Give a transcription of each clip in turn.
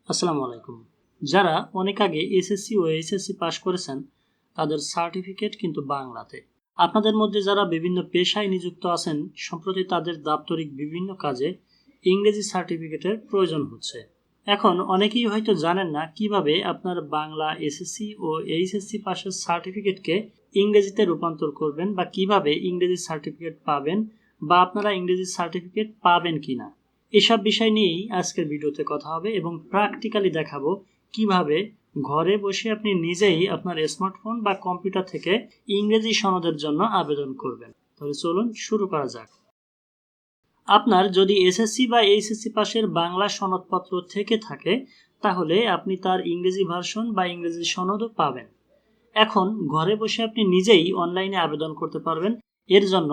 আসসালামু আলাইকুম। যারা অনেক আগে এসএসসি ও এইচএসসি পাস করেছেন তাদের সার্টিফিকেট কিন্তু বাংলাতে। আপনাদের মধ্যে যারা বিভিন্ন পেশায় নিযুক্ত আছেন সম্প্রতি তাদের দাপ্তরিক বিভিন্ন কাজে ইংরেজি সার্টিফিকেটের প্রয়োজন হচ্ছে। এখন অনেকেই হয়তো জানেন না কিভাবে আপনার বাংলা এসএসসি ও এইচএসসি পাসের সার্টিফিকেটকে ইংরেজিতে রূপান্তর করবেন বা কিভাবে ইংরেজি সার্টিফিকেট পাবেন বা আপনারা ইংরেজি সার্টিফিকেট পাবেন কিনা এসব বিষয় নিয়েই আজকের ভিডিওতে কথা হবে এবং প্র্যাকটিক্যালি দেখাবো কিভাবে ঘরে বসে আপনি নিজেই আপনার স্মার্টফোন বা কম্পিউটার থেকে ইংরেজি সনদের জন্য আবেদন করবেন। তাহলে চলুন শুরু করা যাক। আপনার যদি এসএসসি বা এইচএসসি পাশের বাংলা সনদপত্র থেকে থাকে তাহলে আপনি তার ইংরেজি ভার্সন বা ইংরেজি সনদও পাবেন। এখন ঘরে বসে আপনি নিজেই অনলাইনে আবেদন করতে পারবেন। এর জন্য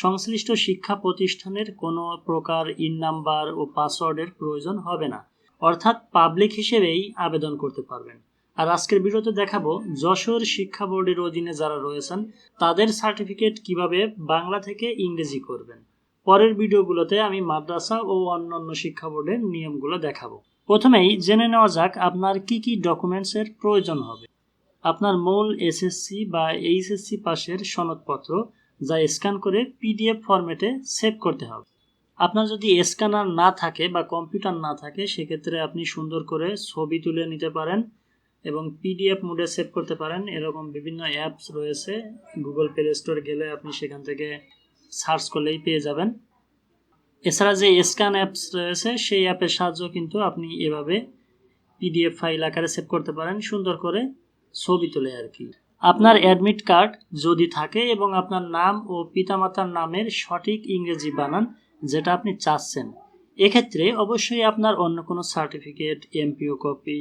সংশ্লিষ্ট শিক্ষা প্রতিষ্ঠানের কোনো প্রকার ইন নাম্বার ও পাসওয়ার্ডের প্রয়োজন হবে না, অর্থাৎ পাবলিক হিসেবেই আবেদন করতে পারবেন। আর আজকের ভিডিওতে দেখাবো যশোর শিক্ষা বোর্ডের অধীনে যারা রয়েছেন তাদের সার্টিফিকেট কিভাবে বাংলা থেকে ইংরেজি করবেন। পরের ভিডিওগুলোতে আমি মাদ্রাসা ও অন্যান্য শিক্ষা বোর্ডের নিয়মগুলো দেখাবো। প্রথমেই জেনে নেওয়া যাক আপনার কি কি ডকুমেন্টসের প্রয়োজন হবে। আপনার মূল এসএসসি বা এইচএসসি পাশের সনদপত্র যা স্ক্যান করে পিডিএফ ফরম্যাটে সেভ করতে হবে। আপনার যদি স্ক্যানার না থাকে বা কম্পিউটার না থাকে সেক্ষেত্রে আপনি সুন্দর করে ছবি তুলে নিতে পারেন এবং পিডিএফ মোডে সেভ করতে পারেন। এরকম বিভিন্ন অ্যাপস রয়েছে, গুগল প্লে স্টোর গেলে আপনি সেখান থেকে সার্চ করলেই পেয়ে যাবেন। এছাড়া যে স্ক্যান অ্যাপস রয়েছে সেই অ্যাপের সাহায্যেও কিন্তু আপনি এভাবে পিডিএফ ফাইল আকারে সেভ করতে পারেন, সুন্দর করে ছবি তুলে আর কি। আপনার অ্যাডমিট কার্ড যদি থাকে এবং আপনার নাম ও পিতামাতার নামের সঠিক ইংরেজি বানান যেটা আপনি চাচ্ছেন, এক্ষেত্রে অবশ্যই আপনার অন্য কোনো সার্টিফিকেট, এমপিও কপি,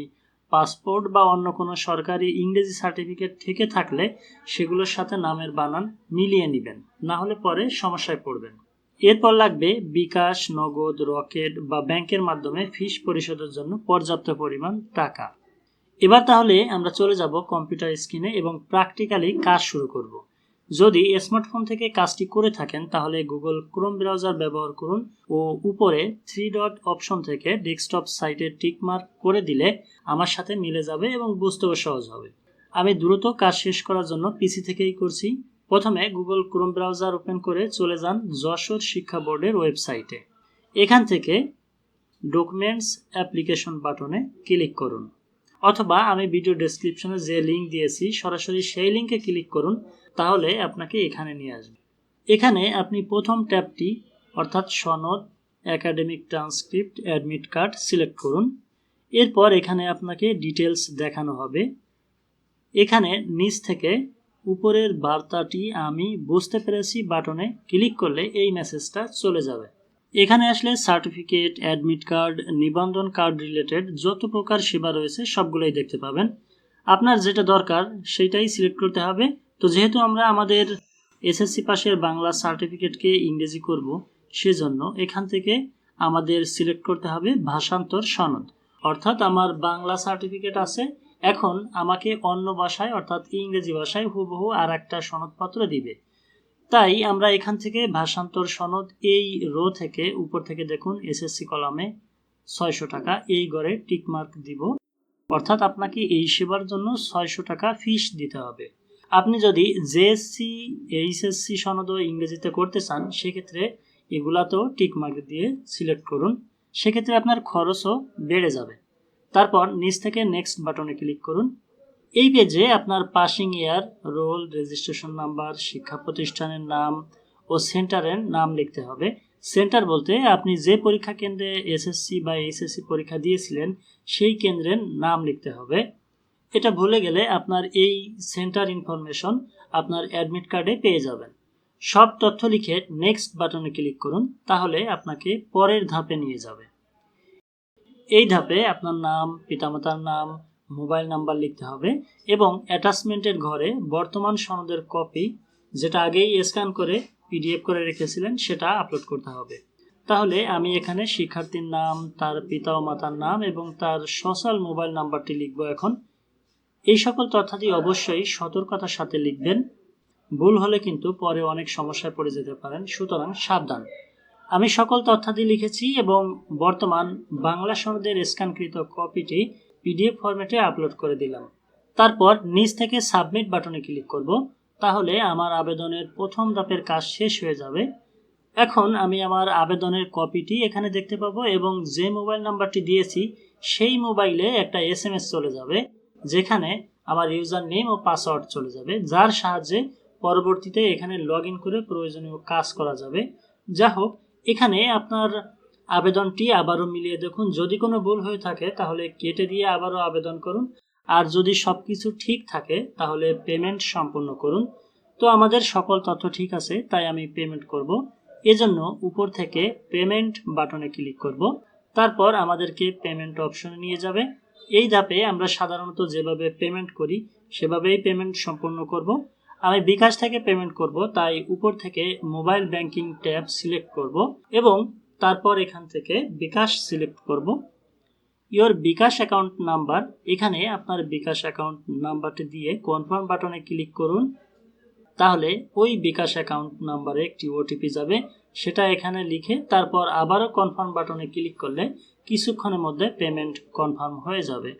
পাসপোর্ট বা অন্য কোনো সরকারি ইংরেজি সার্টিফিকেট থেকে থাকলে সেগুলোর সাথে নামের বানান মিলিয়ে নেবেন, না হলে পরে সমস্যায় পড়বেন। এরপর লাগবে বিকাশ, নগদ, রকেট বা ব্যাংকের মাধ্যমে ফিস পরিশোধের জন্য পর্যাপ্ত পরিমাণ টাকা। এবার তাহলে আমরা চলে যাব কম্পিউটার স্ক্রিনে এবং প্র্যাকটিক্যালি কাজ শুরু করব। যদি স্মার্টফোন থেকে কাজটি করে থাকেন তাহলে গুগল ক্রোম ব্রাউজার ব্যবহার করুন ও উপরে 3 ডট অপশন থেকে ডেস্কটপ সাইটে টিক মার্ক করে দিলে আমার সাথে মিলে যাবে এবং বুঝতেও সহজ হবে। আমি দ্রুত কাজ শেষ করার জন্য পিসি থেকেই করছি। প্রথমে গুগল ক্রোম ব্রাউজার ওপেন করে চলে যান যশোর শিক্ষা বোর্ডের ওয়েবসাইটে। এখান থেকে ডকুমেন্টস অ্যাপ্লিকেশন বাটনে ক্লিক করুন, অথবা আমি ভিডিও ডেসক্রিপশনে যে লিঙ্ক দিয়েছি সরাসরি সেই লিঙ্কে ক্লিক করুন, তাহলে আপনাকে এখানে নিয়ে আসবে। এখানে আপনি প্রথম ট্যাবটি অর্থাৎ সনদ, academic transcript, admit card select করুন। এরপর এখানে আপনাকে ডিটেলস দেখানো হবে। এখানে নিচ থেকে উপরের বার্তাটি আমি বুঝতে পেরেছি বাটনে ক্লিক করলে এই মেসেজটা চলে যাবে। এখানে আসলে সার্টিফিকেট, অ্যাডমিট কার্ড, নিবন্ধন কার্ড রিলেটেড যত প্রকার সেবা রয়েছে সবগুলোই দেখতে পাবেন। আপনার যেটা দরকার সেটাই সিলেক্ট করতে হবে। তো যেহেতু আমরা আমাদের এসএসসি পাশের বাংলা সার্টিফিকেটকে ইংরেজি করব, সেজন্য এখান থেকে আমাদের সিলেক্ট করতে হবে ভাষান্তর সনদ। অর্থাৎ আমার বাংলা সার্টিফিকেট আছে, এখন আমাকে অন্য ভাষায় অর্থাৎ ইংরেজি ভাষায় হুবহু আর একটা সনদপত্র দিবে। তাই আমরা এখান থেকে ভাষান্তর সনদ এই রো থেকে উপর থেকে দেখুন এসএসসি কলামে 600 টাকা এই ঘরে টিক মার্ক দিব, অর্থাৎ আপনাকে এই সেবার জন্য 600 টাকা ফিস দিতে হবে। আপনি যদি জেএসসি, এইচএসসি সনদও ইংরেজিতে করতে চান সেক্ষেত্রে এগুলাতেও টিক মার্ক দিয়ে সিলেক্ট করুন, সেক্ষেত্রে আপনার খরচও বেড়ে যাবে। তারপর নিচ থেকে নেক্সট বাটনে ক্লিক করুন। এই পেজে আপনার passing year, roll, registration number, শিক্ষা প্রতিষ্ঠানের নাম ও সেন্টারের নাম লিখতে হবে। সেন্টার বলতে আপনি যে পরীক্ষা কেন্দ্রে এসএসসি বা এইচএসসি পরীক্ষা দিয়েছিলেন সেই কেন্দ্রের নাম লিখতে হবে। এটা ভুলে গেলে আপনার এই সেন্টার ইনফরমেশন আপনার অ্যাডমিট কার্ডে পেয়ে যাবেন। সব তথ্য লিখে নেক্সট বাটনে ক্লিক করুন, তাহলে আপনাকে পরের ধাপে নিয়ে যাবে। এই ধাপে আপনার নাম, পিতামাতার নাম, মোবাইল নাম্বার লিখতে হবে এবং অ্যাটাচমেন্টের ঘরে বর্তমান সনদের কপি যেটা আগেই স্ক্যান করে পিডিএফ করে রেখেছিলেন সেটা আপলোড করতে হবে। তাহলে আমি এখানে শিক্ষার্থীর নাম, তার পিতা ও মাতার নাম এবং তার সোশ্যাল মোবাইল নাম্বারটি লিখব। এখন এই সকল তথ্যাদি অবশ্যই সতর্কতার সাথে লিখবেন, ভুল হলে কিন্তু পরে অনেক সমস্যায় পড়ে যেতে পারেন, সুতরাং সাবধান। আমি সকল তথ্যাদি লিখেছি এবং বর্তমান বাংলা সনদের স্ক্যানকৃত কপিটি পিডিএফ ফরম্যাটে আপলোড করে দিলাম। তারপর নিচ থেকে সাবমিট বাটনে ক্লিক করব। তাহলে আমার আবেদনের প্রথম ধাপের কাজ শেষ হয়ে যাবে। এখন আমি আমার আবেদনের কপিটি এখানে দেখতে পাবো এবং যে মোবাইল নাম্বারটি দিয়েছি সেই মোবাইলে একটা SMS চলে যাবে, যেখানে আমার ইউজার নেম ও পাসওয়ার্ড চলে যাবে, যার সাহায্যে পরবর্তীতে এখানে লগ ইন করে প্রয়োজনীয় কাজ করা যাবে। যা হোক, এখানে আপনার আবেদনটি আবারও মিলিয়ে দেখুন। যদি কোনো ভুল হয়ে থাকে তাহলে কেটে দিয়ে আবারও আবেদন করুন, আর যদি সব কিছু ঠিক থাকে তাহলে পেমেন্ট সম্পূর্ণ করুন। তো আমাদের সকল তথ্য ঠিক আছে, তাই আমি পেমেন্ট করব। এজন্য উপর থেকে পেমেন্ট বাটনে ক্লিক করব। তারপর আমাদেরকে পেমেন্ট অপশনে নিয়ে যাবে। এই ধাপে আমরা সাধারণত যেভাবে পেমেন্ট করি সেভাবেই পেমেন্ট সম্পূর্ণ করব। আমি বিকাশ থেকে পেমেন্ট করব, তাই উপর থেকে মোবাইল ব্যাংকিং ট্যাব সিলেক্ট করব এবং তারপর এখান থেকে বিকাশ সিলেক্ট করব। ইওর বিকাশ অ্যাকাউন্ট নাম্বার, এখানে আপনার বিকাশ অ্যাকাউন্ট নাম্বারটি দিয়ে কনফার্ম বাটনে ক্লিক করুন। তাহলে ওই বিকাশ অ্যাকাউন্ট নাম্বারে একটি ওটিপি যাবে, সেটা এখানে লিখে তারপর আবারও কনফার্ম বাটনে ক্লিক করলে কিছুক্ষণের মধ্যে পেমেন্ট কনফার্ম হয়ে যাবে।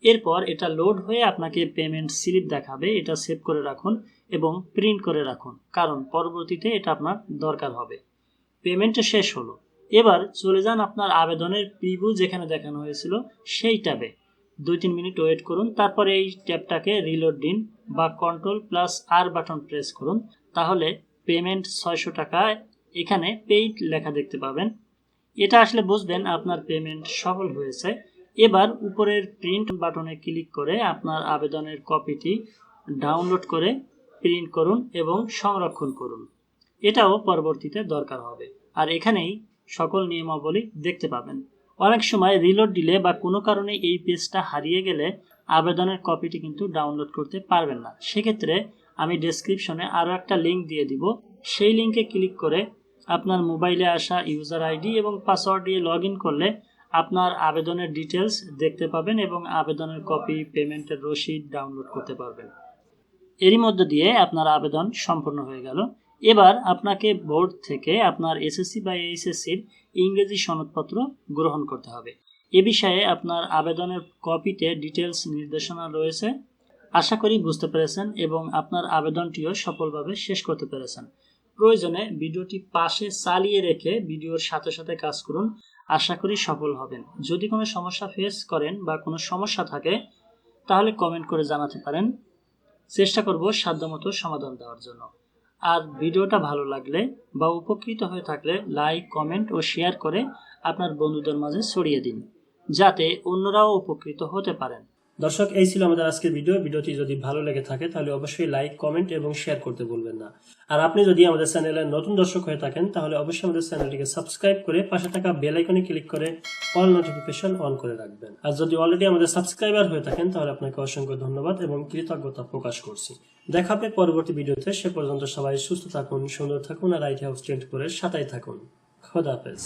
এরপর এটা লোড হয়ে আপনাকে পেমেন্ট স্লিপ দেখাবে। এটা সেভ করে রাখুন এবং প্রিন্ট করে রাখুন, কারণ পরবর্তীতে এটা আপনার দরকার হবে। পেমেন্ট শেষ হলো। এবার চলে যান আপনার আবেদনের প্রিভিউ যেখানে দেখানো হয়েছিল সেই ট্যাবে। 2-3 মিনিট ওয়েট করুন, তারপর এই ট্যাবটাকে রিলোড দিন বা Ctrl+R বাটন প্রেস করুন। তাহলে পেমেন্ট 600 টাকা এখানে পেইড লেখা দেখতে পাবেন। এটা আসলে বুঝবেন আপনার পেমেন্ট সফল হয়েছে। এবার উপরের প্রিন্ট বাটনে ক্লিক করে আপনার আবেদনের কপিটি ডাউনলোড করে প্রিন্ট করুন এবং সংরক্ষণ করুন। এটাও পরবর্তীতে দরকার হবে। আর এখানেই সকল নিয়মাবলী দেখতে পাবেন। অনেক সময় রিলোড দিলে বা কোনো কারণে এই পেজটা হারিয়ে গেলে আবেদনের কপিটি কিন্তু ডাউনলোড করতে পারবেন না। সেক্ষেত্রে আমি ডেসক্রিপশনে আরও একটা লিঙ্ক দিয়ে দিব। সেই লিঙ্কে ক্লিক করে আপনার মোবাইলে আসা ইউজার আইডি এবং পাসওয়ার্ড দিয়ে লগ ইন করলে আপনার আবেদনের ডিটেলস দেখতে পাবেন এবং আবেদনের কপি, পেমেন্টের রসিদ ডাউনলোড করতে পারবেন। এরই মধ্য দিয়ে আপনার আবেদন সম্পূর্ণ হয়ে গেল। এবার আপনাকে বোর্ড থেকে আপনার এসএসসি বা এইচএসসির ইংরেজি সনদপত্র গ্রহণ করতে হবে। এ বিষয়ে আপনার আবেদনের কপিতে ডিটেলস নির্দেশনা রয়েছে। আশা করি বুঝতে পেরেছেন এবং আপনার আবেদনটিও সফলভাবে শেষ করতে পেরেছেন। প্রয়োজনে ভিডিওটি পাশে চালিয়ে রেখে ভিডিওর সাথে সাথে কাজ করুন। আশা করি সফল হবেন। যদি কোনো সমস্যা ফেস করেন বা কোনো সমস্যা থাকে তাহলে কমেন্ট করে জানাতে পারেন। চেষ্টা করব সাধ্যমতো সমাধান দেওয়ার জন্য। আর ভিডিওটা ভালো লাগলে বা উপকৃত হয়ে থাকলে লাইক, কমেন্ট ও শেয়ার করে আপনার বন্ধুদের মাঝে ছড়িয়ে দিন, যাতে অন্যরাও উপকৃত হতে পারেন। দর্শক, এই ছিল আমাদের আজকের ভিডিওটি যদি ভালো লেগে থাকে তাহলে অবশ্যই লাইক, কমেন্ট এবং শেয়ার করতে ভুলবেন না। আর আপনি যদি আমাদের চ্যানেলের নতুন দর্শক হয়ে থাকেন তাহলে অবশ্যই আমাদের চ্যানেলটিকে সাবস্ক্রাইব করে পাশে থাকা বেল আইকনে ক্লিক করে অল নোটিফিকেশন অন করে রাখবেন। আর যদি অলরেডি আমাদের সাবস্ক্রাইবার হয়ে থাকেন তাহলে আপনাকে অসংখ্য ধন্যবাদ এবং কৃতজ্ঞতা প্রকাশ করছি। দেখা হবে পরবর্তী ভিডিওতে। সে পর্যন্ত সবাই সুস্থ থাকুন, সুন্দর থাকুন আর আইটি হাউস ট্রেন্ড করে সাথেই থাকুন। খোদা হাফেজ।